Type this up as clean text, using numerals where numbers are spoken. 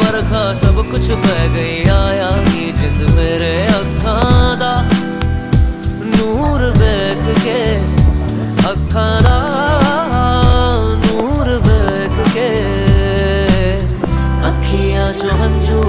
बरखा सब कुछ बह गई आया ही जिंद मेरे अखां दा नूर वेख के अखां दा नूर वेख के अखियां चो हंझू